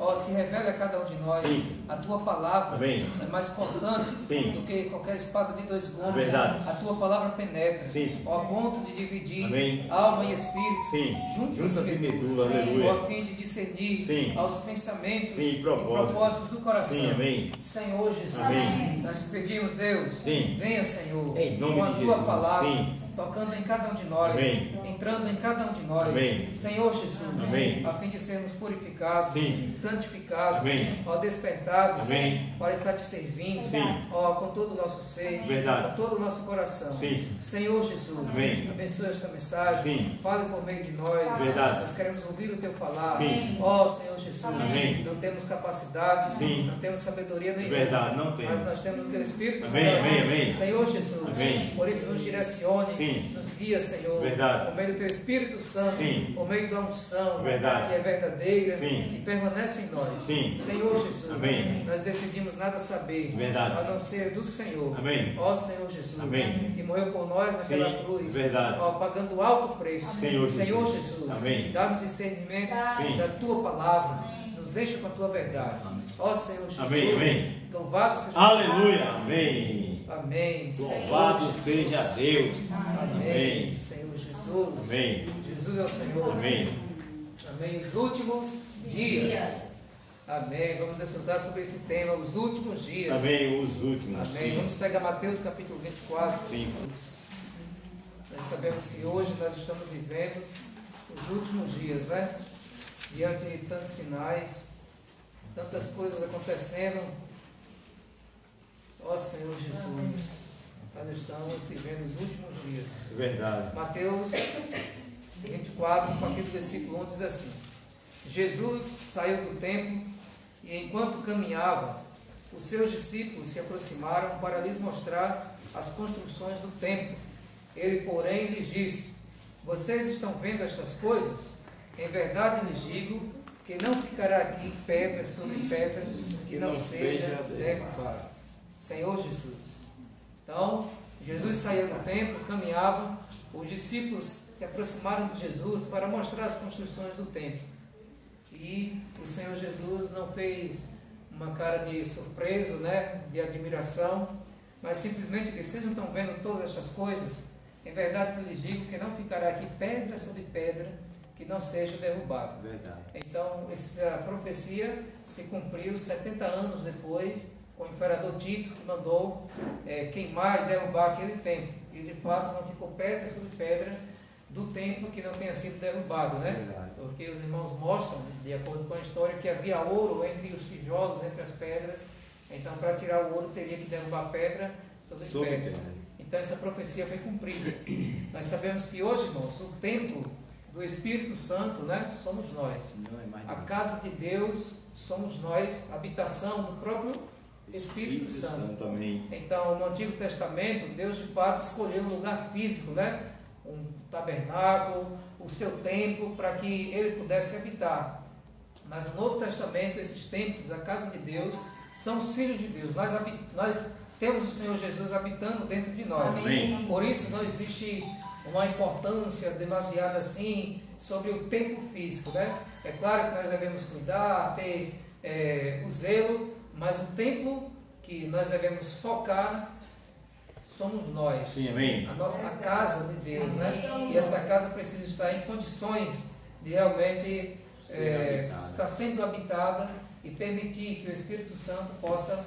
Ó, se revela a cada um de nós. Sim. A tua palavra Amém. é mais cortante Sim. do que qualquer espada de dois gumes. Verdade. A tua palavra penetra, Sim. ó, a ponto de dividir Amém. alma e espírito, Sim. juntas e medulas, aleluia. ó, a fim de discernir Sim. aos pensamentos Sim, e propósitos. propósitos do coração. Sim, amém. Senhor Jesus, Amém. nós te pedimos, Deus, Sim. venha, Senhor, Em nome com a de tua Jesus. palavra, Sim. tocando em cada um de nós, Amém. entrando em cada um de nós. Amém. Senhor Jesus, Amém. a fim de sermos purificados, Sim. santificados, Amém. ó, despertados, Amém. para estar te servindo, Sim. ó, com todo o nosso ser, Verdade. com todo o nosso coração. Sim. Senhor Jesus, Amém. abençoe esta mensagem, Sim. fale por meio de nós. Verdade. Nós queremos ouvir o teu falar. Sim. Ó Senhor Jesus, Amém. não temos capacidade, Sim. não temos sabedoria nenhuma. Verdade, não tem. Mas nós temos o teu Espírito Amém, Santo. amém, amém. Senhor Jesus, Amém. por isso nos direcione, Sim. nos guia, Senhor, Verdade. por meio do teu Espírito Santo, Sim. por meio da unção Verdade. que é verdadeira Sim. e permanece em nós. Sim. Senhor Jesus, Amém. nós decidimos nada saber, Verdade. a não ser do Senhor. Amém. Ó Senhor Jesus, Amém. que morreu por nós naquela Sim. cruz, Verdade. ó, pagando alto preço. Senhor Jesus. Jesus, Amém. dá-nos discernimento Sim. da tua palavra, nos enche com a tua verdade. Ó Senhor Jesus, Amém, amém. louvado seja Aleluia. Amém. Amém. Louvado Senhor seja Deus. Amém. Amém. Senhor Jesus. Amém. Jesus é o Senhor. Amém. Amém. Os últimos dias. Amém. Vamos estudar sobre esse tema, os últimos dias. Amém. Os últimos. Amém. Sim. Vamos pegar Mateus capítulo 24. Sim. Nós sabemos que hoje nós estamos vivendo os últimos dias, né? Diante de tantos sinais, tantas coisas acontecendo. Ó Senhor Jesus, nós estamos vivendo os últimos dias. Verdade. Mateus 24, a partir do versículo 1, diz assim: Jesus saiu do templo e, enquanto caminhava, os seus discípulos se aproximaram para lhes mostrar as construções do templo. Ele, porém, lhes disse: vocês estão vendo estas coisas? Em verdade lhes digo que não ficará aqui pedra sobre pedra que não seja derrubada. Senhor Jesus. Então, Jesus saiu do templo, caminhava, os discípulos se aproximaram de Jesus para mostrar as construções do templo. E o Senhor Jesus não fez uma cara de surpresa, né, de admiração, mas simplesmente disse: vocês não estão vendo todas estas coisas? Em verdade eu lhes digo que não ficará aqui pedra sobre pedra que não seja derrubada. Verdade. Então, essa profecia se cumpriu 70 anos depois, com o imperador Tito, que mandou queimar e derrubar aquele templo. E de fato não ficou pedra sobre pedra do templo que não tenha sido derrubado, né? Verdade. Porque os irmãos mostram, de acordo com a história, que havia ouro entre os tijolos, entre as pedras. Então, para tirar o ouro, teria que derrubar pedra sobre pedra. Então, essa profecia foi cumprida. Nós sabemos que hoje, irmãos, o templo do Espírito Santo, né, somos nós. A casa de Deus somos nós, a habitação do próprio Espírito Santo. Amém. Então, no Antigo Testamento, Deus de fato escolheu um lugar físico, né? Um tabernáculo, o seu templo, para que ele pudesse habitar. Mas no Novo Testamento, esses templos, a casa de Deus, são os filhos de Deus. Nós temos o Senhor Jesus habitando dentro de nós. Amém. Por isso não existe uma importância demasiada assim sobre o templo físico, né? É claro que nós devemos cuidar, ter o zelo, mas o templo que nós devemos focar somos nós. Sim, amém. A casa de Deus, né? E essa casa precisa estar em condições de realmente estar sendo habitada e permitir que o Espírito Santo possa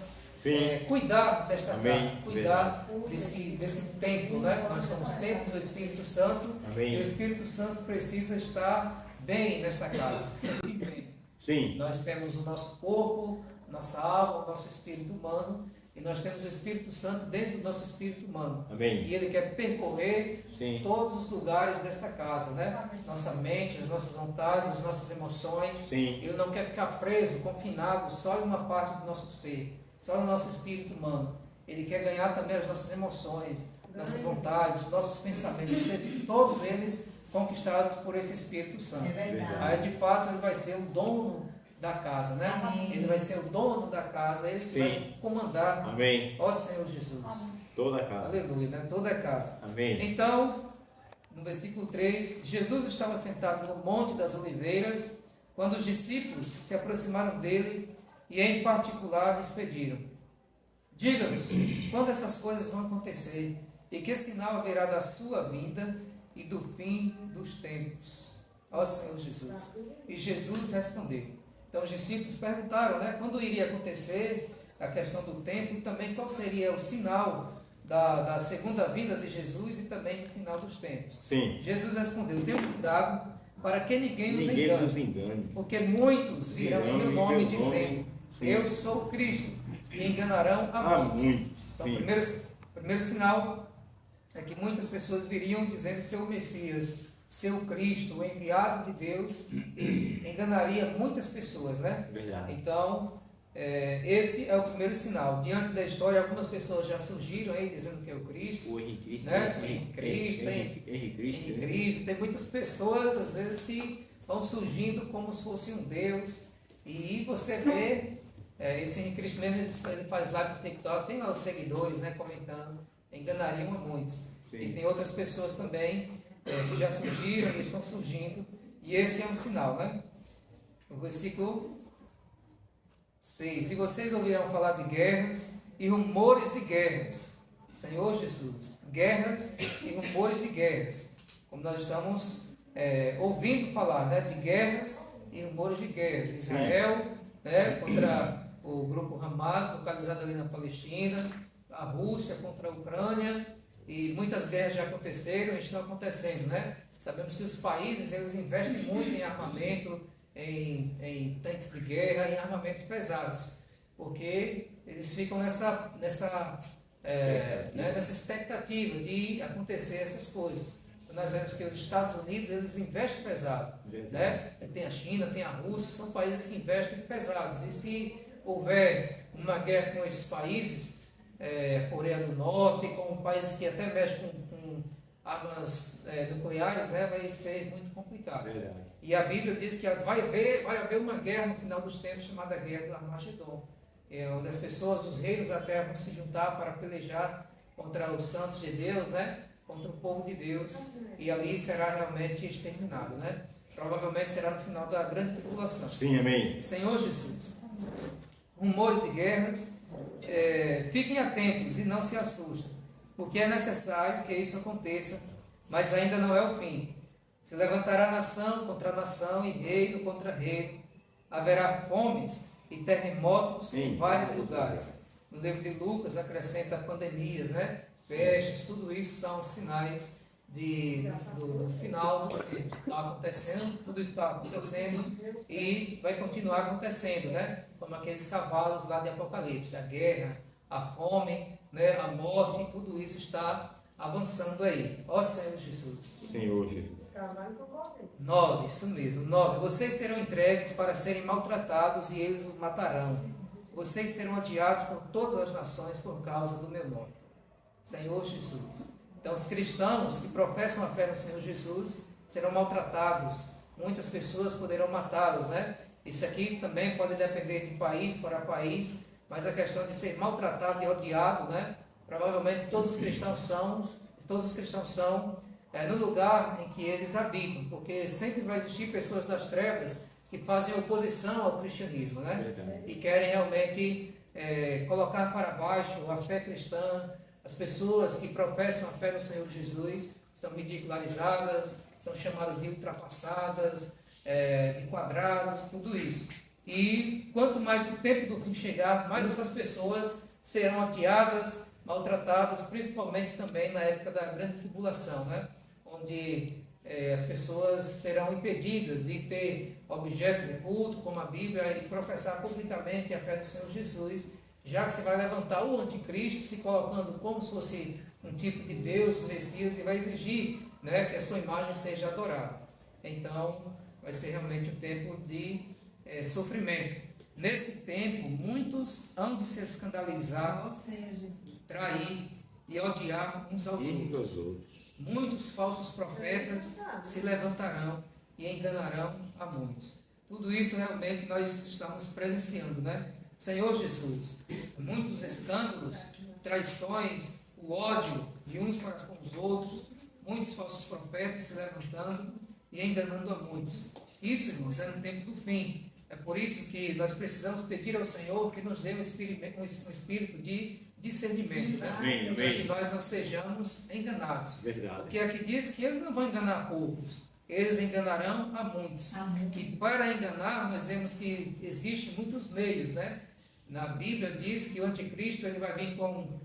cuidar desta Amém. casa, cuidar desse templo, né? Nós somos templo do Espírito Santo. Amém. E o Espírito Santo precisa estar bem nesta casa, sempre bem. Sim. Nós temos o nosso corpo, nossa alma, o nosso espírito humano, e nós temos o Espírito Santo dentro do nosso espírito humano. Amém. E ele quer percorrer Sim. todos os lugares desta casa, né? Nossa mente, as nossas vontades, as nossas emoções. Sim. Ele não quer ficar preso, confinado só em uma parte do nosso ser, só no nosso espírito humano. Ele quer ganhar também as nossas emoções, nossas vontades, nossos pensamentos, ter todos eles conquistados por esse Espírito Santo. Aí de fato ele vai ser o dono da casa, né? Amém. Ele vai ser o dono da casa, ele Sim. vai comandar. Amém. Ó Senhor Jesus. Toda a casa. Aleluia, né? Toda a casa. Amém. Então, no versículo 3, Jesus estava sentado no Monte das Oliveiras, quando os discípulos se aproximaram dele e, em particular, lhes pediram: diga-nos quando essas coisas vão acontecer e que sinal haverá da sua vinda e do fim dos tempos. Ó Senhor Jesus. E Jesus respondeu. Então os discípulos perguntaram, né, quando iria acontecer a questão do tempo e também qual seria o sinal da segunda vinda de Jesus e também do final dos tempos. Sim. Jesus respondeu: tenham cuidado para que ninguém nos engane, porque muitos virão em meu nome dizendo: eu sou Cristo, e enganarão a muitos. Então, o primeiro sinal é que muitas pessoas viriam dizendo ser o Messias, ser o Cristo, o enviado de Deus, e enganaria muitas pessoas, né? Verdade. Então, esse é o primeiro sinal. Diante da história, algumas pessoas já surgiram aí dizendo que é o Cristo. O Henrique Cristo. Né? Henrique Cristo. Tem muitas pessoas, às vezes, que vão surgindo como se fosse um Deus. E você vê, esse Henrique Cristo mesmo, ele faz live no TikTok, tem lá os seguidores, né, comentando, enganariam a muitos. Sim. E tem outras pessoas também que já surgiram e estão surgindo. E esse é um sinal, né? O versículo 6. E vocês ouvirão falar de guerras e rumores de guerras. Senhor Jesus, guerras e rumores de guerras. Como nós estamos ouvindo falar, né, de guerras e rumores de guerras. Israel, né, contra o grupo Hamas, localizado ali na Palestina, a Rússia contra a Ucrânia, e muitas guerras já aconteceram e estão acontecendo, né? Sabemos que os países, eles investem muito em armamento, em tanques de guerra, em armamentos pesados, porque eles ficam nessa expectativa de acontecer essas coisas. Então, nós vemos que os Estados Unidos, eles investem pesado, né? Tem a China, tem a Rússia, são países que investem pesados, e se houver uma guerra com esses países, Coreia do Norte, com países que até mexem com armas nucleares, né, vai ser muito complicado. Verdade. E a Bíblia diz que vai haver uma guerra no final dos tempos, chamada Guerra do Armagedon, onde as pessoas, os reinos da terra vão se juntar para pelejar contra os santos de Deus, né, contra o povo de Deus, e ali será realmente exterminado, né? Provavelmente será no final da grande tribulação. Sim, amém. Senhor Jesus, rumores de guerras, fiquem atentos e não se assustem, porque é necessário que isso aconteça, mas ainda não é o fim. Se levantará nação contra nação e reino contra reino. Haverá fomes e terremotos em vários lugares. No livro de Lucas acrescenta pandemias, né? Pestes, tudo isso são sinais do final do tempo. Está acontecendo, tudo isso está acontecendo e vai continuar acontecendo, né? Como aqueles cavalos lá de Apocalipse, a guerra, a fome, né? A morte, tudo isso está avançando aí. Ó Senhor Jesus. Senhor Jesus. 9, isso mesmo. 9. Vocês serão entregues para serem maltratados e eles os matarão. Vocês serão odiados por todas as nações por causa do meu nome. Senhor Jesus. Então, os cristãos que professam a fé no Senhor Jesus serão maltratados. Muitas pessoas poderão matá-los, né? Isso aqui também pode depender de país para país, mas a questão de ser maltratado e odiado, né? Provavelmente todos os cristãos são no lugar em que eles habitam, porque sempre vai existir pessoas das trevas que fazem oposição ao cristianismo, né? E querem realmente colocar para baixo a fé cristã. As pessoas que professam a fé no Senhor Jesus são ridicularizadas, são chamadas de ultrapassadas, de quadrados, tudo isso. E quanto mais o tempo do fim chegar, mais essas pessoas serão odiadas, maltratadas, principalmente também na época da grande tribulação, né? Onde as pessoas serão impedidas de ter objetos de culto, como a Bíblia, e professar publicamente a fé do Senhor Jesus, já que se vai levantar o anticristo, se colocando como se fosse um tipo de Deus, Messias, e vai exigir, né, que a sua imagem seja adorada. Então, vai ser realmente um tempo de sofrimento. Nesse tempo, muitos hão de se escandalizar, trair e odiar uns aos outros. Muitos falsos profetas se levantarão e enganarão a muitos. Tudo isso realmente nós estamos presenciando, né? Senhor Jesus, muitos escândalos, traições, o ódio de uns para com os outros, muitos falsos profetas se levantando e enganando a muitos. Isso, irmãos, é no tempo do fim. É por isso que nós precisamos pedir ao Senhor que nos dê um espírito de discernimento, né? Amém, Para que amém. nós não sejamos enganados. Verdade. Porque aqui diz que eles não vão enganar poucos, eles enganarão a muitos. Amém. E para enganar, nós vemos que existem muitos meios, né? Na Bíblia diz que o anticristo ele vai vir com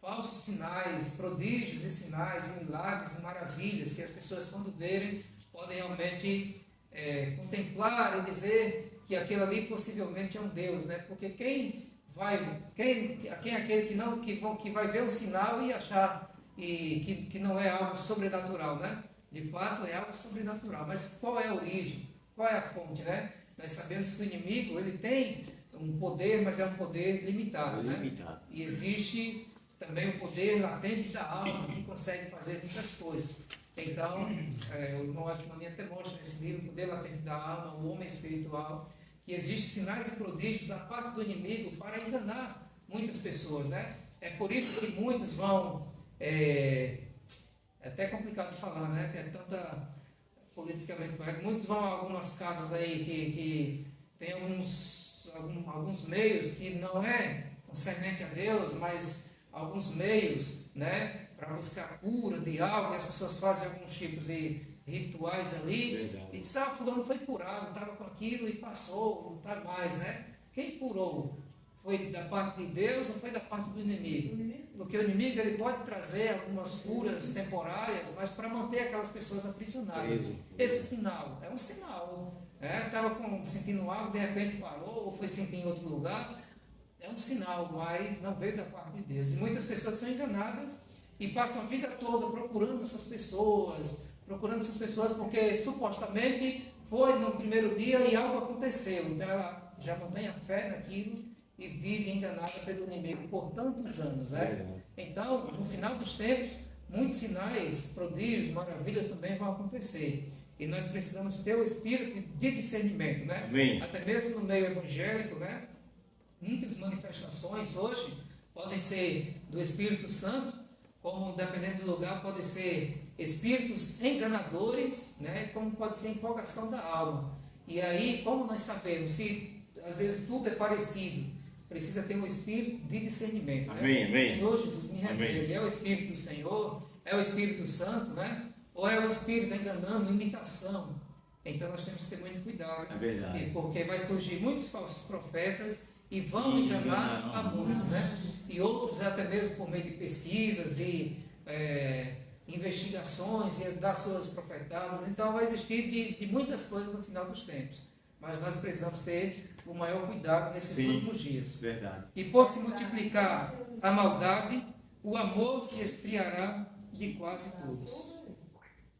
falsos sinais, prodígios e sinais, e milagres e maravilhas, que as pessoas, quando verem, podem realmente contemplar e dizer que aquele ali possivelmente é um Deus, né? Porque quem é aquele que vai ver um sinal e achar que não é algo sobrenatural, né? De fato é algo sobrenatural, mas qual é a origem? Qual é a fonte, né? Nós sabemos que o inimigo ele tem um poder, mas é um poder limitado, né? E existe também o poder latente da alma que consegue fazer muitas coisas. Então, o irmão Atmani até mostra nesse livro, o poder latente da alma, o homem espiritual, que existem sinais e prodígios da parte do inimigo para enganar muitas pessoas, né? É por isso que muitos vão, é até complicado de falar, né? Que é tanta politicamente correto, muitos vão a algumas casas aí que tem alguns meios que não é concernente a Deus, mas alguns meios, né? Para buscar cura de algo, e as pessoas fazem alguns tipos de rituais ali. Verdade. E diz, fulano foi curado, estava com aquilo e passou, não está mais, né? Quem curou? Foi da parte de Deus ou foi da parte do inimigo? Porque o inimigo ele pode trazer algumas curas temporárias, mas para manter aquelas pessoas aprisionadas. Esse sinal é um sinal. Estava sentindo algo, de repente parou, ou foi sentir em outro lugar. É um sinal, mas não veio da parte de Deus. E muitas pessoas são enganadas e passam a vida toda procurando essas pessoas porque supostamente foi no primeiro dia e algo aconteceu. Então ela já mantém a fé naquilo e vive enganada pelo inimigo por tantos anos, né? Então, no final dos tempos, muitos sinais, prodígios, maravilhas também vão acontecer. E nós precisamos ter o espírito de discernimento, né? Amém. Até mesmo no meio evangélico, né? Muitas manifestações hoje podem ser do Espírito Santo, como dependendo do lugar, pode ser espíritos enganadores, né? Como pode ser empolgação da alma. E aí, como nós sabemos, se às vezes tudo é parecido, precisa ter um espírito de discernimento. Amém, né? amém. O Senhor Jesus me revela, é o Espírito do Senhor, é o Espírito Santo, né? Ou é o Espírito enganando, imitação. Então nós temos que ter muito cuidado. É verdade. Porque vai surgir muitos falsos profetas e vão enganar a muitos, né? E outros até mesmo por meio de pesquisas, de investigações, e das suas profetadas. Então vai existir de muitas coisas no final dos tempos. Mas nós precisamos ter o maior cuidado nesses últimos dias. Verdade. E por se multiplicar a maldade, o amor se esfriará de quase todos.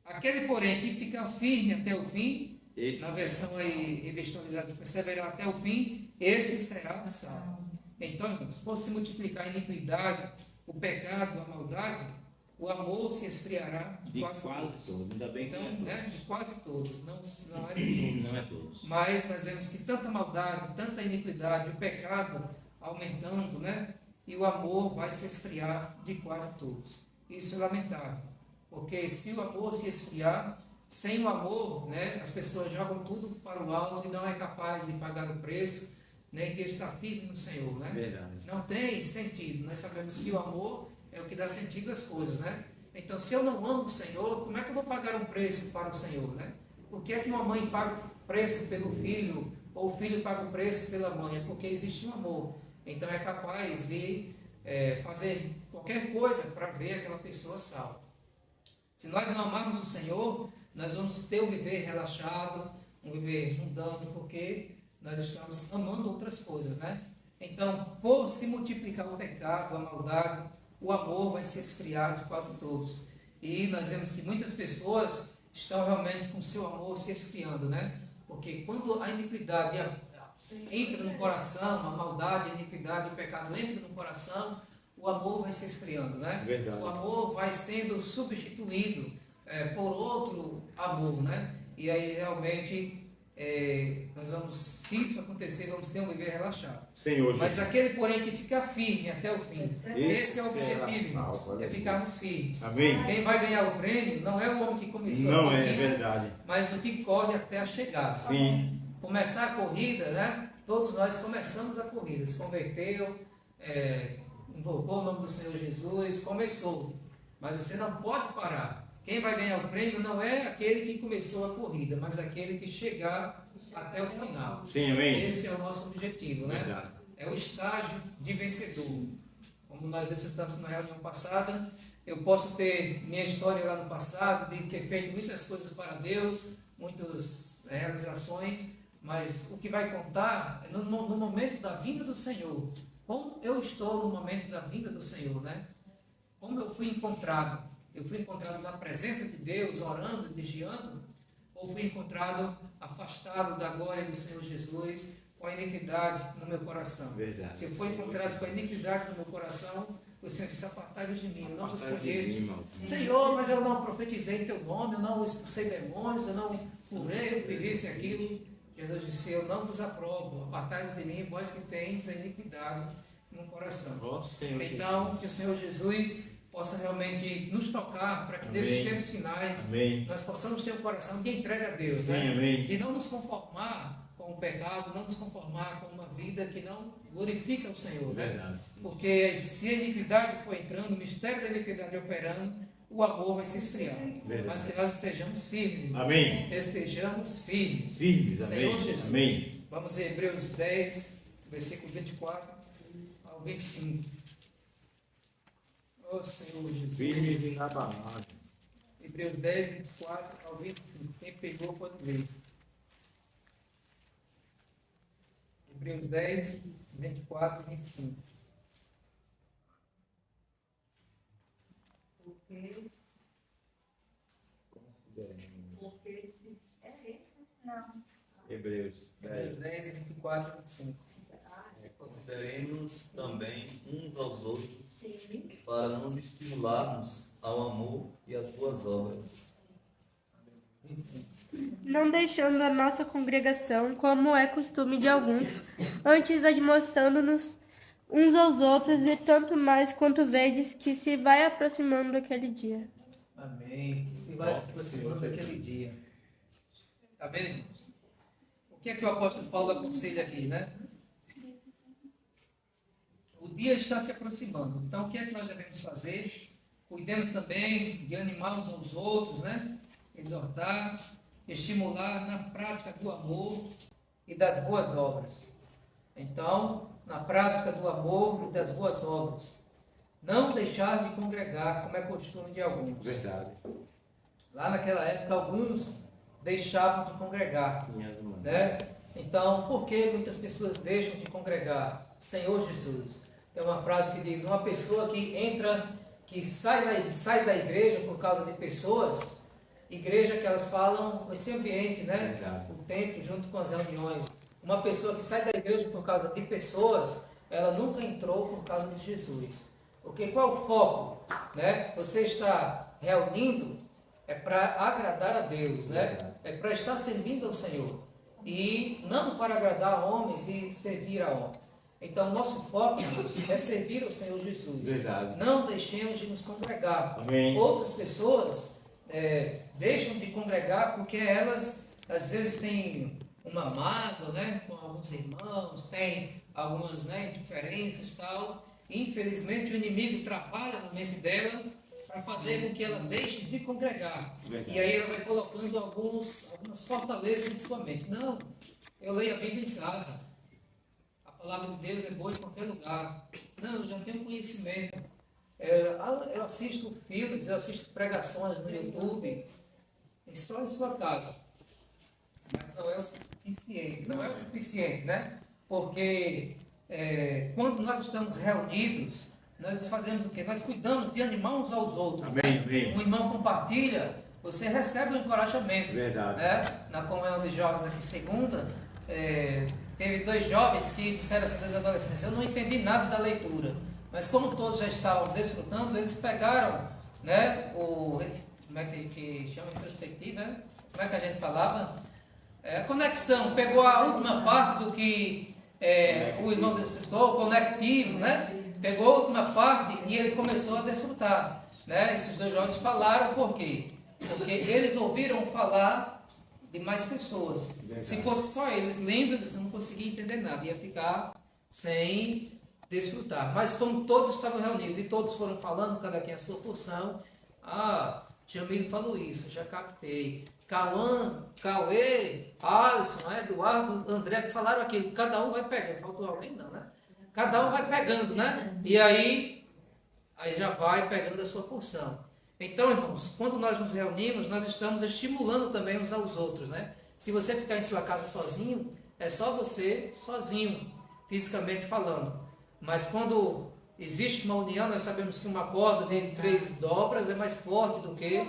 Aquele, porém, que ficar firme até o fim, na versão aí revestida, perseverar até o fim, esse será salvo. Então, irmãos, por se multiplicar a iniquidade, o pecado, a maldade, o amor se esfriará de quase todos. Ainda bem que então, não é né, de quase todos, não é de todos. Não é todos. Mas nós vemos que tanta maldade, tanta iniquidade, o pecado aumentando, né? E o amor vai se esfriar de quase todos. Isso é lamentável. Porque se o amor se esfriar, sem o amor, né, as pessoas jogam tudo para o alto e não é capaz de pagar o preço, nem de estar firme no Senhor, né? Verdade. Não tem sentido. Nós sabemos que o amor é o que dá sentido às coisas, né? Então, se eu não amo o Senhor, como é que eu vou pagar um preço para o Senhor, né? Por que é que uma mãe paga o preço pelo filho, ou o filho paga o preço pela mãe? É porque existe um amor. Então, é capaz de fazer qualquer coisa para ver aquela pessoa salva. Se nós não amarmos o Senhor, nós vamos ter um viver relaxado, um viver mundano, porque nós estamos amando outras coisas, né? Então, por se multiplicar o pecado, a maldade, o amor vai se esfriar de quase todos. E nós vemos que muitas pessoas estão realmente com o seu amor se esfriando, né? Porque quando a iniquidade entra no coração, a maldade, a iniquidade, o pecado entra no coração, o amor vai se esfriando, né? Verdade. O amor vai sendo substituído por outro amor, né? E aí realmente nós vamos, se isso acontecer, vamos ter um viver relaxado. Senhor Mas Jesus. aquele, porém, que fica firme até o fim, esse é o objetivo, irmãos, é ficarmos firmes. Amém. Quem vai ganhar o prêmio não é o homem que começou a Não corrida, é verdade. mas o que corre até a chegada. Sim. Começar a corrida, né? Todos nós começamos a corrida, se converteu, invocou o nome do Senhor Jesus, começou. Mas você não pode parar. Quem vai ganhar o prêmio não é aquele que começou a corrida, mas aquele que chegar até o final. Sim, amém. Esse é o nosso objetivo, né? Verdade. É o estágio de vencedor. Como nós discutamos na reunião passada, eu posso ter minha história lá no passado, de ter feito muitas coisas para Deus, muitas realizações, mas o que vai contar é no momento da vinda do Senhor. Como eu estou no momento da vinda do Senhor, né? Como eu fui encontrado? Eu fui encontrado na presença de Deus, orando e vigiando? Ou fui encontrado afastado da glória do Senhor Jesus, com a iniquidade no meu coração? Verdade. Se eu for encontrado com a iniquidade no meu coração, o Senhor disse: apartai-vos de mim, eu não vos conheço. Senhor, mas eu não profetizei em teu nome, eu não expulsei demônios, eu não curei, eu fiz isso e aquilo. Jesus disse: eu não vos aprovo, apartai-vos de mim, vós que tens a iniquidade no coração. Então, que o Senhor Jesus possa realmente nos tocar, para que nesses tempos finais nós possamos ter um coração que entregue a Deus, sim, né? Amém. E não nos conformar com o pecado, não nos conformar com uma vida que não glorifica o Senhor, né? Verdade. Porque se a iniquidade for entrando, o mistério da iniquidade operando, o amor vai se esfriar. Verdade. Mas que nós estejamos firmes, irmãos. Amém. Estejamos firmes. Firmes, Senhor amém. Jesus. Amém. Vamos em Hebreus 10, versículo 24 ao 25. Ó Senhor Jesus. Firmes e inabaláveis. Hebreus 10, 24 ao 25. Quem pegou pode ler. Hebreus 10, 24 e 25. Porque se é esse, não. Hebreus Hebreus 10, 24 e 25. Consideremos também uns aos outros Sim. para nos estimularmos ao amor e às boas obras. 25. Não deixando a nossa congregação, como é costume de alguns, antes admoestando-nos uns aos outros, e tanto mais quanto vedes que se vai aproximando aquele dia. Amém. Que se vai se aproximando daquele dia. Está vendo, irmãos? O que é que o apóstolo Paulo aconselha aqui, né? O dia está se aproximando. Então, o que é que nós devemos fazer? Cuidemos também de animar uns aos outros, né? Exortar, estimular na prática do amor e das boas obras. Então, na prática do amor e das boas obras. Não deixar de congregar, como é costume de alguns. Verdade. Lá naquela época, alguns deixavam de congregar, né? Então, por que muitas pessoas deixam de congregar? Senhor Jesus. Tem uma frase que diz: uma pessoa que entra, que sai da igreja por causa de pessoas, igreja que elas falam, esse ambiente, né? Verdade. O templo junto com as reuniões. Uma pessoa que sai da igreja por causa de pessoas, ela nunca entrou por causa de Jesus. Porque qual é o foco? Né? Você está reunindo é para agradar a Deus, né? É para estar servindo ao Senhor. E não para agradar a homens e servir a homens. Então, nosso foco, irmãos, é servir ao Senhor Jesus. Verdade. Não deixemos de nos congregar. Amém. Outras pessoas deixam de congregar porque elas, às vezes, têm uma mágoa, né, com alguns irmãos, têm algumas, né, diferenças e tal. Infelizmente, o inimigo trabalha na mente dela para fazer com que ela deixe de congregar. Verdade. E aí ela vai colocando algumas fortalezas em sua mente. Não, eu leio a Bíblia em casa. A palavra de Deus é boa em qualquer lugar. Não, eu já tenho conhecimento. Eu assisto filmes, eu assisto pregações no YouTube. Só em sua casa. Mas não é o suficiente. Não é o suficiente, né? Porque quando nós estamos reunidos, nós fazemos o quê? Nós cuidamos de animar uns aos outros. Amém, né? amém. Um irmão compartilha, você recebe um encorajamento. Verdade. Né? Na comunhão de jovens aqui segunda, teve 2 jovens que disseram assim, 2 adolescentes: eu não entendi nada da leitura, mas como todos já estavam desfrutando, eles pegaram, né, como é que chama, introspectiva, como é que a gente falava? conexão, pegou a última parte do que o irmão desfrutou, conectivo, né? Pegou a última parte e ele começou a desfrutar, né? Esses dois jovens falaram por quê? Porque eles ouviram falar de mais pessoas. Se fosse só eles lendo, eles não conseguiam entender nada, ia ficar sem desfrutar. Mas como todos estavam reunidos e todos foram falando, cada quem a sua porção, Jamil falou isso, já captei. Cauã, Cauê, Alisson, Eduardo, André, que falaram aquilo. Cada um vai pegando. Faltou alguém não, né? Cada um vai pegando, né? E aí já vai pegando a sua porção. Então, irmãos, quando nós nos reunimos, nós estamos estimulando também uns aos outros, né? Se você ficar em sua casa sozinho, é só você sozinho, fisicamente falando. Mas quando existe uma união, nós sabemos que uma corda de 3 dobras é mais forte do que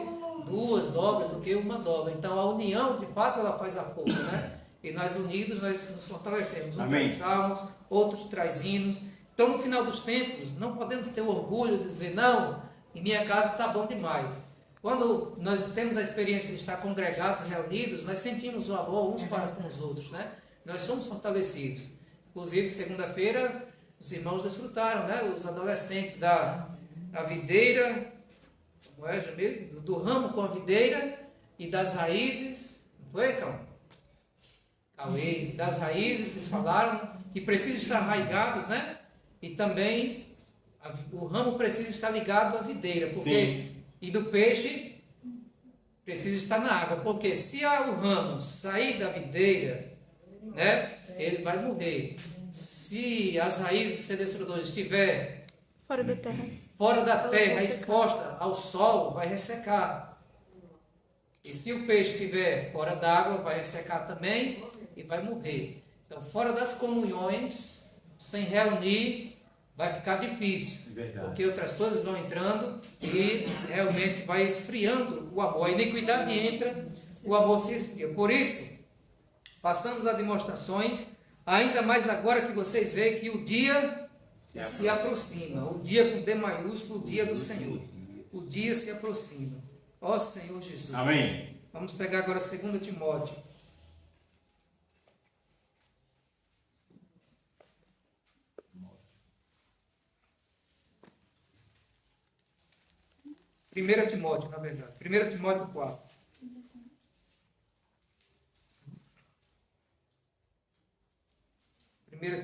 2 dobras, do que uma dobra. Então, a união, de fato, ela faz a força, né? E nós unidos, nós nos fortalecemos. Um traz salmos, outros traz hinos. Então, no final dos tempos, não podemos ter o orgulho de dizer, não, em minha casa está bom demais. Quando nós temos a experiência de estar congregados, reunidos, nós sentimos o amor uns para com os outros, né? Nós somos fortalecidos. Inclusive, segunda-feira, os irmãos desfrutaram, né? Os adolescentes da videira, como é, Jamil? Do ramo com a videira e das raízes, não foi, Cauê? Das raízes, vocês falaram, que precisam estar arraigados, né? E também o ramo precisa estar ligado à videira, porque e do peixe precisa estar na água, porque se o ramo sair da videira, né, ele vai morrer. Se as raízes do sedençador estiver fora da terra, exposta ao sol, vai ressecar. E se o peixe estiver fora d'água, vai ressecar também e vai morrer. Então, fora das comunhões, sem reunir, vai ficar difícil, porque outras coisas vão entrando e realmente vai esfriando o amor. A iniquidade entra, o amor se esfria. Por isso, passamos a demonstrações, ainda mais agora que vocês veem que o dia se aproxima, o dia com D maiúsculo, o dia do Senhor. O dia se aproxima. Ó Senhor Jesus. Amém. Vamos pegar agora 2 Timóteo. Primeira Timóteo, na verdade. 1 Timóteo 4.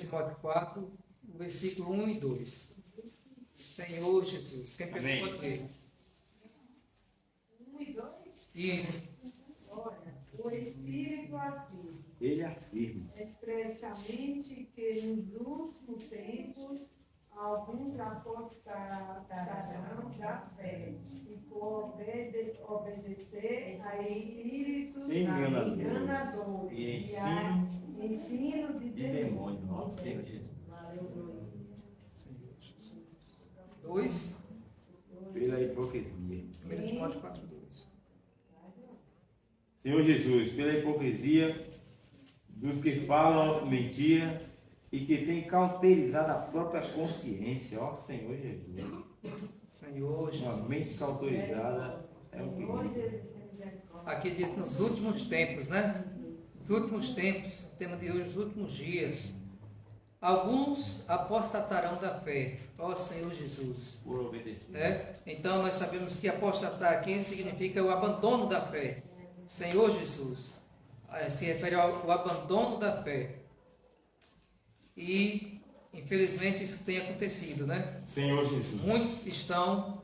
Timóteo 4, versículo 1 e 2. Senhor Jesus. Quem pegou pode ler. 1 e 2? Isso. Olha, o Espírito aqui Ele afirma expressamente que nos últimos tempos alguns apostarão da fé e por obedecer a espíritos enganadores e a ensino de demônios. Nossa, Senhor Jesus. 2. pela hipocrisia. 1 Timóteo 4, 2. Senhor Jesus, pela hipocrisia dos que falam mentira e que têm cauterizado a própria consciência. Ó Senhor Jesus. Senhor Jesus. Uma mente cauterizada é um perigo. Aqui diz nos últimos tempos, né? Os últimos tempos, o tema de hoje, os últimos dias. Alguns apostatarão da fé, ó Senhor Jesus. Por obedecer. Então nós sabemos que apostatar aqui significa o abandono da fé. Senhor Jesus, se refere ao abandono da fé. E infelizmente isso tem acontecido, né? Senhor Jesus. Muitos estão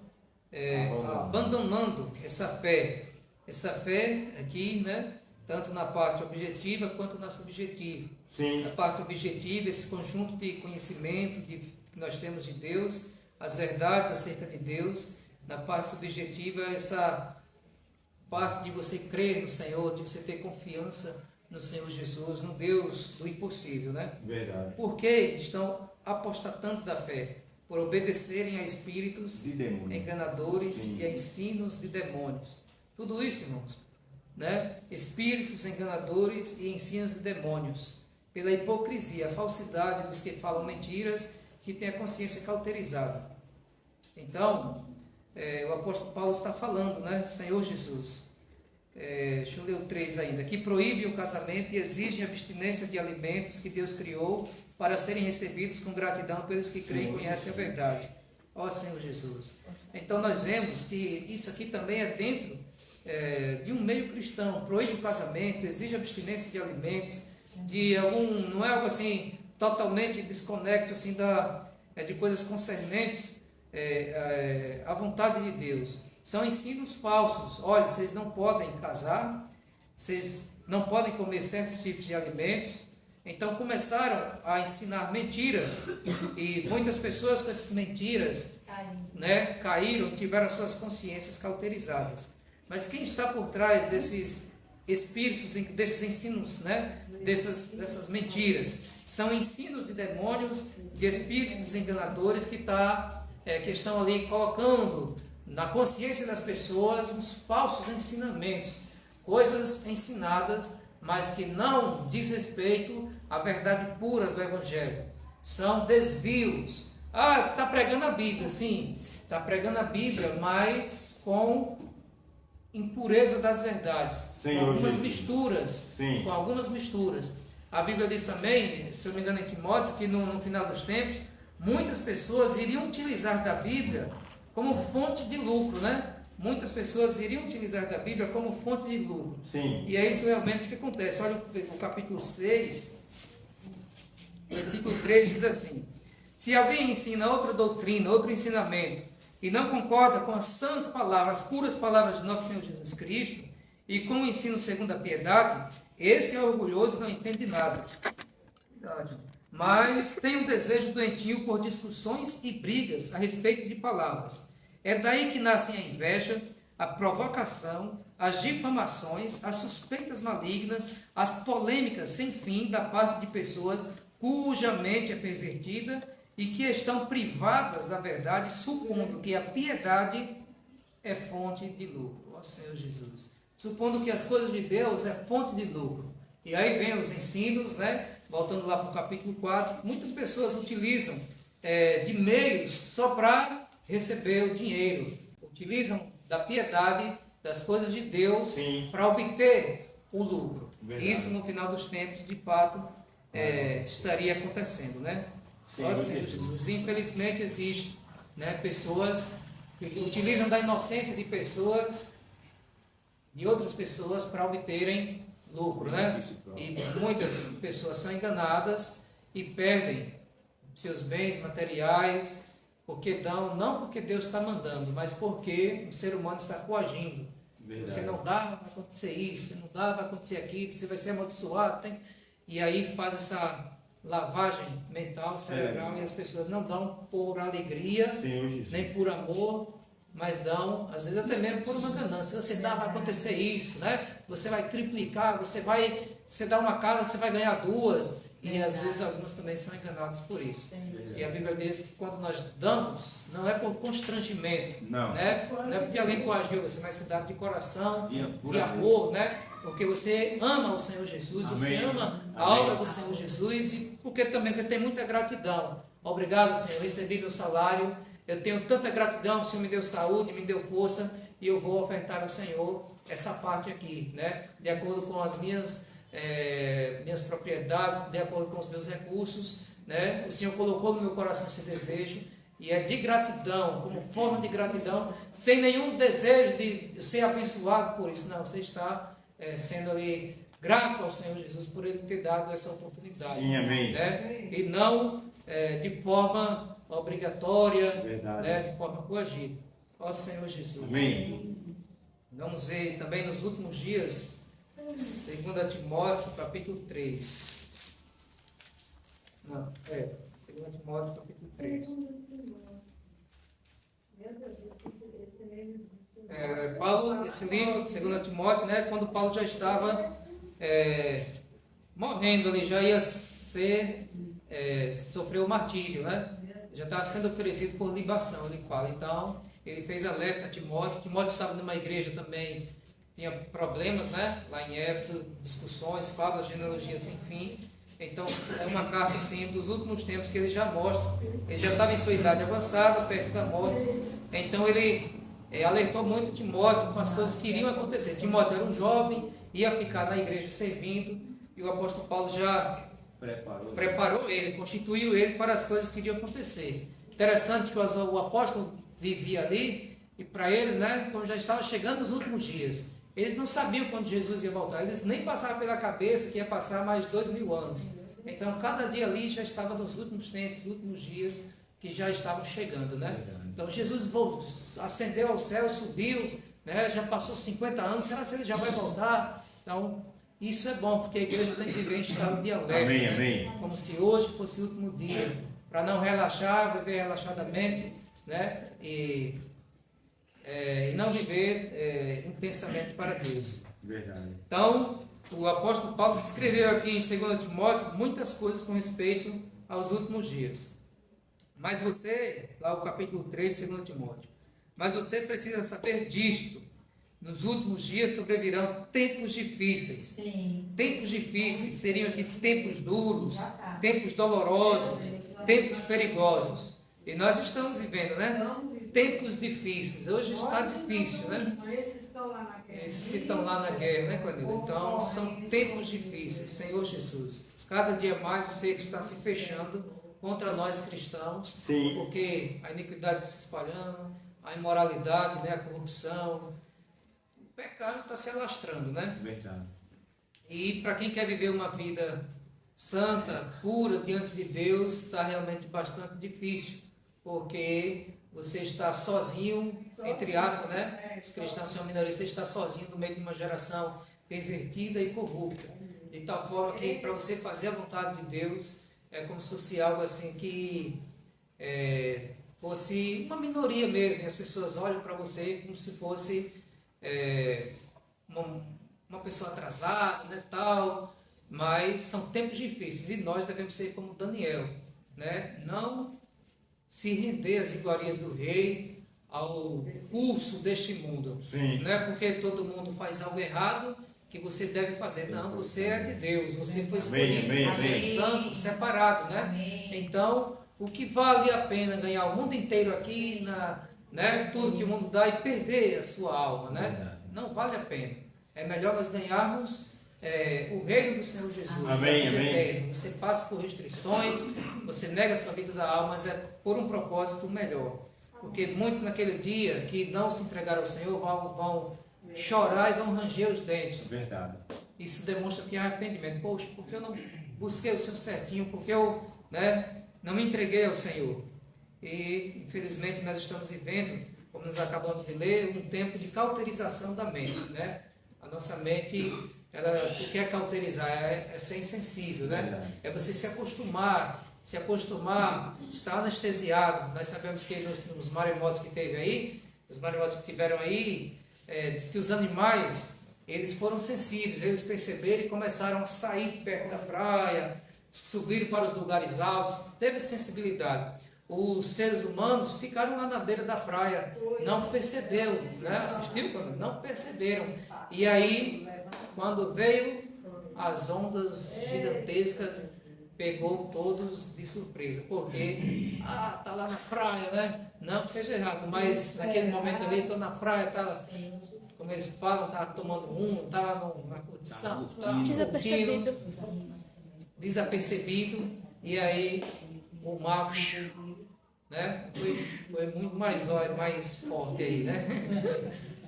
abandonando essa fé. Essa fé aqui, né? Tanto na parte objetiva quanto na subjetiva. Sim. Na parte objetiva, esse conjunto de conhecimento que nós temos de Deus, as verdades acerca de Deus. Na parte subjetiva, essa parte de você crer no Senhor, de você ter confiança no Senhor Jesus, no Deus do impossível, né? Verdade. Porque estão apostatando da fé, por obedecerem a espíritos De demônio. enganadores Sim. e a ensinos de demônios. Tudo isso, irmãos, né? Espíritos enganadores e ensinos de demônios, pela hipocrisia, a falsidade dos que falam mentiras, que têm a consciência cauterizada. Então, o apóstolo Paulo está falando, né? Senhor Jesus, deixa eu ler o 3 ainda, que proíbe o casamento e exige a abstinência de alimentos que Deus criou para serem recebidos com gratidão pelos que creem e conhecem a verdade. Ó Senhor Jesus. Então nós vemos que isso aqui também é dentro de um meio cristão. Proíbe o casamento, exige a abstinência de alimentos, não é algo assim totalmente desconexo assim de coisas concernentes à vontade de Deus. São ensinos falsos. Olha, vocês não podem casar, vocês não podem comer certos tipos de alimentos. Então começaram a ensinar mentiras e muitas pessoas com essas mentiras caíram, tiveram suas consciências cauterizadas. Mas quem está por trás desses espíritos, desses ensinos, dessas mentiras? São ensinos de demônios, de espíritos enganadores que estão ali colocando na consciência das pessoas uns falsos ensinamentos, coisas ensinadas, mas que não diz respeito à verdade pura do Evangelho. São desvios. Está pregando a Bíblia, sim, está pregando a Bíblia, mas com impureza das verdades, Senhor com algumas Jesus. misturas, Sim. com algumas misturas. A Bíblia diz também, se eu não me engano em Timóteo, que no final dos tempos, muitas pessoas iriam utilizar da Bíblia como fonte de lucro, Muitas pessoas iriam utilizar da Bíblia como fonte de lucro. Sim. E é isso realmente que acontece. Olha o capítulo 6, versículo 3 diz assim: se alguém ensina outra doutrina, outro ensinamento, e não concorda com as sãs palavras, as puras palavras de nosso Senhor Jesus Cristo, e com o ensino segundo a piedade, esse é orgulhoso e não entende nada. Verdade. Mas tem um desejo doentio por discussões e brigas a respeito de palavras. É daí que nascem a inveja, a provocação, as difamações, as suspeitas malignas, as polêmicas sem fim da parte de pessoas cuja mente é pervertida e que estão privadas da verdade, supondo que a piedade é fonte de lucro. Ó Senhor Jesus. Supondo que as coisas de Deus é fonte de lucro. E aí vem os ensinos, voltando lá para o capítulo 4, muitas pessoas utilizam de meios só para receber o dinheiro, utilizam da piedade, das coisas de Deus, para obter o lucro. Verdade. Isso no final dos tempos, de fato, estaria acontecendo, Ó Senhor Jesus. Infelizmente existe pessoas que utilizam da inocência de pessoas, de outras pessoas, para obterem lucro, E muitas pessoas são enganadas e perdem seus bens materiais, porque não porque Deus está mandando, mas porque o ser humano está coagindo. Verdade. Você não dá, vai acontecer isso, você não dá, vai acontecer aquilo, você vai ser amaldiçoado. E aí faz essa lavagem mental, cerebral, e as pessoas não dão por alegria, nem por amor, mas dão, às vezes até mesmo por uma ganância. Se você dá, vai acontecer isso, Você vai triplicar, você dá uma casa, você vai ganhar duas. E às vezes alguns também são enganados por isso. E a Bíblia diz que quando nós damos, não é por constrangimento, não é porque alguém coagiu, você vai se dar de coração, de amor, porque você ama o Senhor Jesus, você ama a obra do Senhor Jesus, e porque também você tem muita gratidão. Obrigado, Senhor, recebi meu salário, eu tenho tanta gratidão, o Senhor me deu saúde, me deu força, e eu vou ofertar ao Senhor essa parte aqui, de acordo com as minhas propriedades, de acordo com os meus recursos, O Senhor colocou no meu coração esse desejo, e é de gratidão, como forma de gratidão, sem nenhum desejo de ser abençoado por isso. Não, você está sendo ali grato ao Senhor Jesus por Ele ter dado essa oportunidade. Sim, amém. E não de forma obrigatória, de forma coagida. Ó Senhor Jesus. Amém. Vamos ver também nos últimos dias, 2 Timóteo, capítulo 3. Não, 2 Timóteo, capítulo 3. Paulo, esse livro de 2 Timóteo, quando Paulo já estava morrendo, ele já ia sofrer o martírio, já estava sendo oferecido por libação, ele fala. Então, ele fez alerta a Timóteo. Timóteo estava numa igreja também, tinha problemas, lá em Éfeso, discussões, fábulas, genealogias sem fim. Então, é uma carta assim dos últimos tempos que ele já mostra. Ele já estava em sua idade avançada, perto da morte. Então, ele alertou muito Timóteo com as coisas que iriam acontecer. Timóteo era um jovem, ia ficar na igreja servindo, e o apóstolo Paulo já preparou ele, constituiu ele para as coisas que iriam acontecer. Interessante que o apóstolo vivia ali, e para ele, né, quando já estava chegando nos últimos dias, eles não sabiam quando Jesus ia voltar, eles nem passaram pela cabeça que ia passar mais 2000 anos. Então, cada dia ali já estava nos últimos tempos, nos últimos dias, que já estavam chegando, né? Então, Jesus ascendeu ao céu, subiu, né? Já passou 50 anos, será que ele já vai voltar? Então, isso é bom, porque a igreja tem que viver em estado de alerta, Amém, né? amém. Como se hoje fosse o último dia, para não relaxar, viver relaxadamente, né? E não viver intensamente para Deus. Verdade. Então, o apóstolo Paulo escreveu aqui em 2 Timóteo muitas coisas com respeito aos últimos dias. Mas você, lá o capítulo 3 de 2 Timóteo, mas você precisa saber disto. Nos últimos dias sobrevirão tempos difíceis. Sim. Tempos difíceis seriam aqui tempos duros, tempos dolorosos, tempos perigosos. E nós estamos vivendo, né? Tempos difíceis. Hoje está difícil, né? Esses que estão lá na guerra. Esses que estão lá na guerra, né, Clanilda? Então, são tempos difíceis, Senhor Jesus. Cada dia mais você está se fechando contra nós cristãos, Sim. porque a iniquidade se espalhando, a imoralidade, né, a corrupção, o pecado está se alastrando, né? Verdade. E para quem quer viver uma vida santa, pura diante de Deus, está realmente bastante difícil, porque você está sozinho, entre aspas, né? Os cristãos são minoria, você está sozinho no meio de uma geração pervertida e corrupta. De tal forma que para você fazer a vontade de Deus, é como se fosse algo assim que fosse uma minoria mesmo, e as pessoas olham para você como se fosse uma pessoa atrasada, né, tal, mas são tempos difíceis e nós devemos ser como Daniel, né? Não se render às iguarias do rei, ao curso deste mundo. Sim. Não é porque todo mundo faz algo errado que você deve fazer. Não, você é de Deus, você foi escolhido, Amém, você é amém. santo, separado, né? Amém. Então, o que vale a pena ganhar o mundo inteiro aqui, né? Tudo que o mundo dá e perder a sua alma, né? Verdade. Não vale a pena. É melhor nós ganharmos o reino do Senhor Jesus. Amém, a vida amém. eterna. Você passa por restrições, você nega a sua vida da alma, mas é por um propósito melhor. Porque muitos naquele dia que não se entregaram ao Senhor vão chorar e vão ranger os dentes. Verdade. Isso demonstra que há arrependimento. Poxa, porque eu não busquei o Senhor certinho, porque eu não me entreguei ao Senhor. E, infelizmente, nós estamos vivendo, como nós acabamos de ler, um tempo de cauterização da mente, né? A nossa mente, o que é cauterizar? É ser insensível, né? É você se acostumar, estar anestesiado. Nós sabemos que nos maremotos que teve aí, os maremotos que tiveram aí, diz que os animais, eles foram sensíveis, eles perceberam e começaram a sair de perto da praia, subiram para os lugares altos, teve sensibilidade. Os seres humanos ficaram lá na beira da praia, não perceberam, né? Assistiu? Não perceberam. E aí, quando veio as ondas gigantescas, pegou todos de surpresa, porque tá lá na praia, né? Não que seja errado, mas naquele momento ali, estou na praia, como eles falam, estava tomando estava na curtição, desapercebido, e aí o mar, né? Foi muito mais forte aí, né?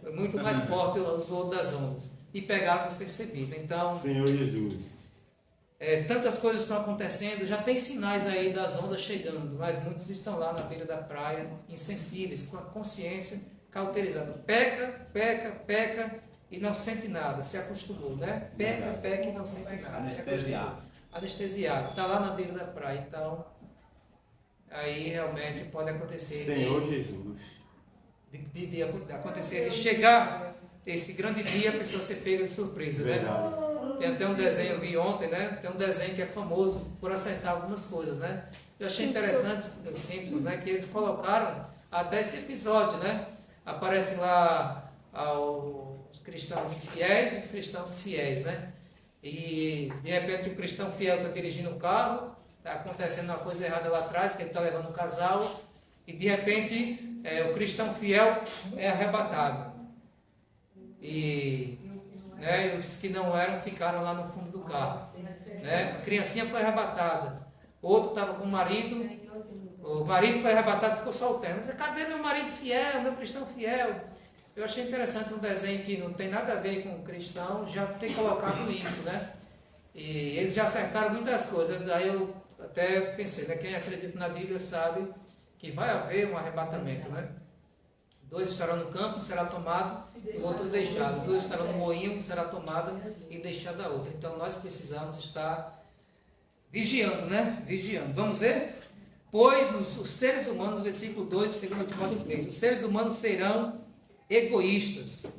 Foi muito mais forte o som das ondas. E pegaram despercebido. Então, Senhor Jesus. tantas coisas estão acontecendo, já tem sinais aí das ondas chegando, mas muitos estão lá na beira da praia, insensíveis, com a consciência cauterizada. Peca e não sente nada, se acostumou, né? Peca e não sente nada. Anestesiado. Está lá na beira da praia, então aí realmente pode acontecer. Senhor Jesus. De acontecer, de chegar esse grande dia, a pessoa ser pega de surpresa, Verdade. né? Tem até um desenho, eu vi ontem, né? Tem um desenho que é famoso por acertar algumas coisas, né? Eu achei interessante, os Simpsons, né? Que eles colocaram até esse episódio, né? Aparecem lá os cristãos infiéis e os cristãos fiéis, né? E de repente o cristão fiel está dirigindo o carro, está acontecendo uma coisa errada lá atrás, que ele está levando um casal, e de repente o cristão fiel é arrebatado. E os que não eram ficaram lá no fundo do carro. A criancinha foi arrebatada. Outro estava com o marido foi arrebatado e ficou solteiro. Mas cadê meu marido fiel, meu cristão fiel? Eu achei interessante um desenho que não tem nada a ver com o cristão, já tem colocado isso, né? E eles já acertaram muitas coisas. Aí eu até pensei, né? Quem acredita na Bíblia sabe que vai haver um arrebatamento, né? 2 estarão no campo, que será tomado, e o outro deixado. 2 estarão no moinho, que será tomado e deixado a outra. Então nós precisamos estar vigiando, né? Vigiando. Vamos ver? Pois os seres humanos, versículo 2, 2 Timóteo 3, os seres humanos serão egoístas,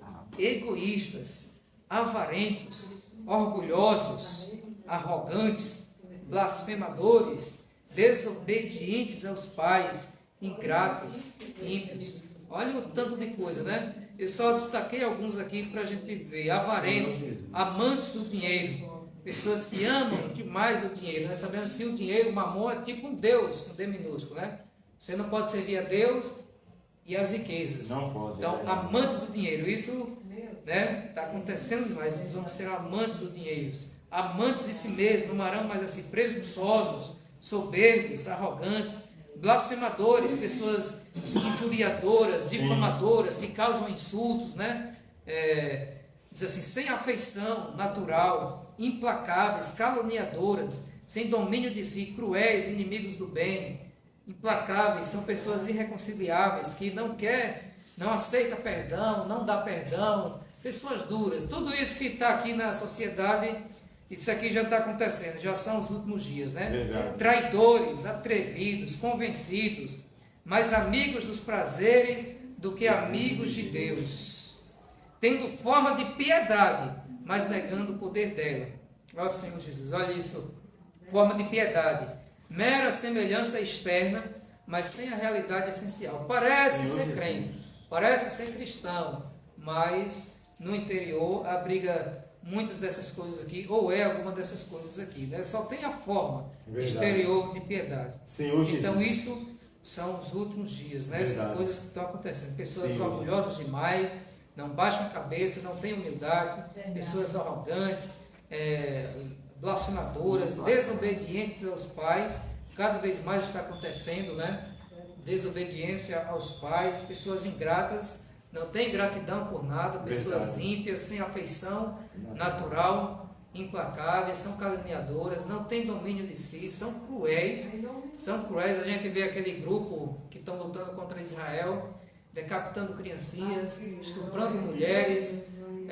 avarentos, orgulhosos, arrogantes, blasfemadores, desobedientes aos pais, ingratos, ímpios. Olha o tanto de coisa, né? Eu só destaquei alguns aqui para a gente ver. Avarentos, amantes do dinheiro, pessoas que amam demais o dinheiro. Nós sabemos que o dinheiro, o mamon, é tipo um Deus, com D minúsculo, né? Você não pode servir a Deus e as riquezas. Não pode. Então, amantes do dinheiro, isso está acontecendo demais. Eles vão ser amantes do dinheiro, amantes de si mesmos, não harão mais assim, presunçosos, soberbos, arrogantes, blasfemadores, pessoas injuriadoras, difamadoras, que causam insultos, né? Diz assim, sem afeição natural, implacáveis, caluniadoras, sem domínio de si, cruéis, inimigos do bem, implacáveis, são pessoas irreconciliáveis, que não aceita perdão, não dá perdão, pessoas duras. Tudo isso que está aqui na sociedade, isso aqui já está acontecendo, já são os últimos dias, né? Verdade. Traidores, atrevidos, convencidos, mais amigos dos prazeres do que amigos de Deus, tendo forma de piedade, mas negando o poder dela. Ó Senhor Jesus, olha isso, forma de piedade, mera semelhança externa, mas sem a realidade essencial. Parece ser crente, parece ser cristão, mas no interior abriga muitas dessas coisas aqui, ou é alguma dessas coisas aqui, né? Só tem a forma exterior de piedade. Senhor então Jesus. isso são os últimos dias, né? Essas coisas que estão acontecendo. Pessoas Senhor orgulhosas demais, não baixam a cabeça, não têm humildade, pessoas arrogantes, blasfemadoras, desobedientes aos pais, cada vez mais está acontecendo, né? Desobediência aos pais, pessoas ingratas, não têm gratidão por nada, pessoas ímpias, sem afeição natural, implacáveis, são caluniadoras, não têm domínio de si, são cruéis. A gente vê aquele grupo que estão lutando contra Israel, decapitando criancinhas, estuprando mulheres,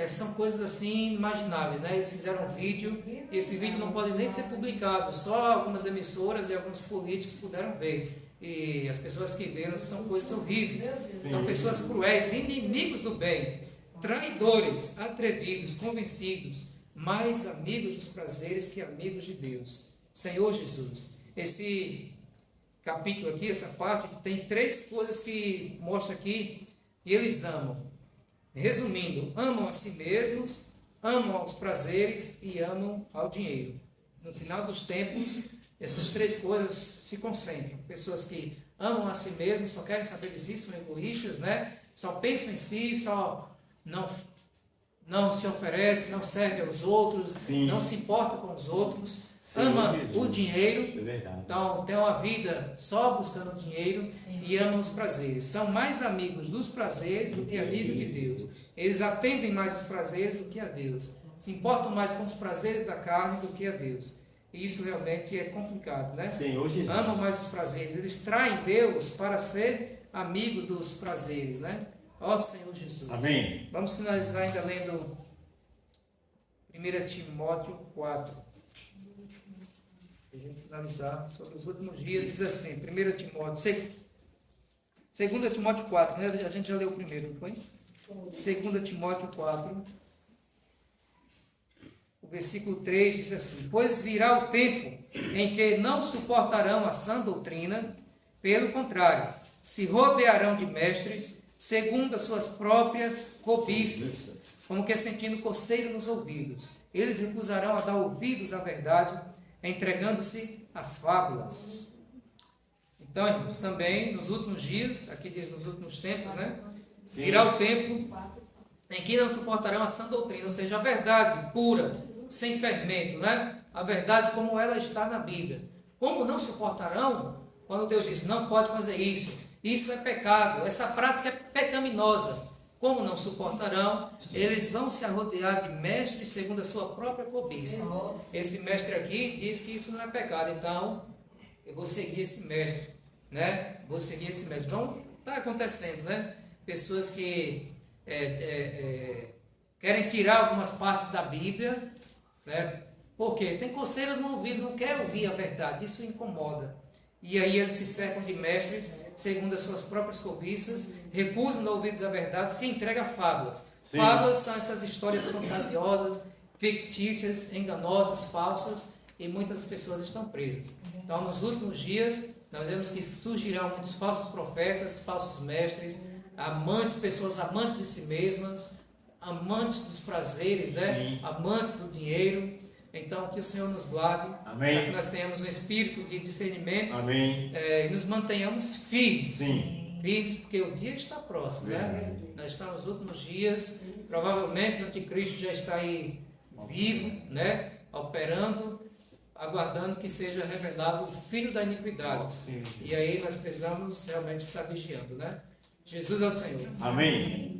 são coisas assim inimagináveis, né? Eles fizeram um vídeo, e esse vídeo não pode nem ser publicado, só algumas emissoras e alguns políticos puderam ver. E as pessoas que viram são coisas horríveis, são pessoas cruéis, inimigos do bem, traidores, atrevidos, convencidos, mais amigos dos prazeres que amigos de Deus. Senhor Jesus, esse capítulo aqui, essa parte, tem 3 coisas que mostra aqui que eles amam. Resumindo, amam a si mesmos, amam aos prazeres e amam ao dinheiro. No final dos tempos, essas 3 coisas se concentram. Pessoas que amam a si mesmos, só querem saber de si, são egoístas, né? Só pensam em si, só não se oferece, não serve aos outros, não se importa com os outros, ama o dinheiro, então tem uma vida só buscando dinheiro e ama os prazeres. São mais amigos dos prazeres do que amigos de Deus. Eles atendem mais os prazeres do que a Deus. Se importam mais com os prazeres da carne do que a Deus. E isso realmente é complicado, né? Amam mais os prazeres. Eles traem Deus para ser amigo dos prazeres, né? Ó Senhor Jesus. Amém. Vamos finalizar ainda lendo 1 Timóteo 4. Para a gente finalizar sobre os últimos dias, diz assim, 1 Timóteo, 2 Timóteo 4, né? A gente já leu o primeiro, não foi? 2 Timóteo 4, o versículo 3 diz assim, pois virá o tempo em que não suportarão a sã doutrina, pelo contrário, se rodearão de mestres, segundo as suas próprias cobiças, como que sentindo coceira nos ouvidos. Eles recusarão a dar ouvidos à verdade, entregando-se a fábulas. Então, irmãos, também nos últimos dias, aqui diz nos últimos tempos, né? Sim. Virá o tempo em que não suportarão a sã doutrina, ou seja, a verdade pura, sem fermento, né? A verdade como ela está na Bíblia. Como não suportarão? Quando Deus diz, não pode fazer isso, isso é pecado, essa prática é pecaminosa. Como não suportarão, eles vão se arrodear de mestres segundo a sua própria cobiça. Esse mestre aqui diz que isso não é pecado, então eu vou seguir esse mestre, né? Vou seguir esse mestre. Então, está acontecendo, né? Pessoas que querem tirar algumas partes da Bíblia, né? Porque tem coceira no ouvido, não quer ouvir a verdade, isso incomoda. E aí eles se cercam de mestres, segundo as suas próprias cobiças, recusam ouvir a verdade, se entregam a fábulas. Sim. Fábulas são essas histórias fantasiosas, fictícias, enganosas, falsas, e muitas pessoas estão presas. Então, nos últimos dias, nós vemos que surgirão muitos falsos profetas, falsos mestres, amantes, pessoas amantes de si mesmas, amantes dos prazeres, né? Sim. Amantes do dinheiro. Então, que o Senhor nos guarde, Amém. para que nós tenhamos um espírito de discernimento, Amém. e nos mantenhamos firmes. Sim. Firmes, porque o dia está próximo, né? Nós estamos nos últimos dias, provavelmente o anticristo já está aí vivo, né? Operando, aguardando que seja revelado o filho da iniquidade. Sim. E aí nós precisamos realmente estar vigiando, né? Jesus é o Senhor. Amém.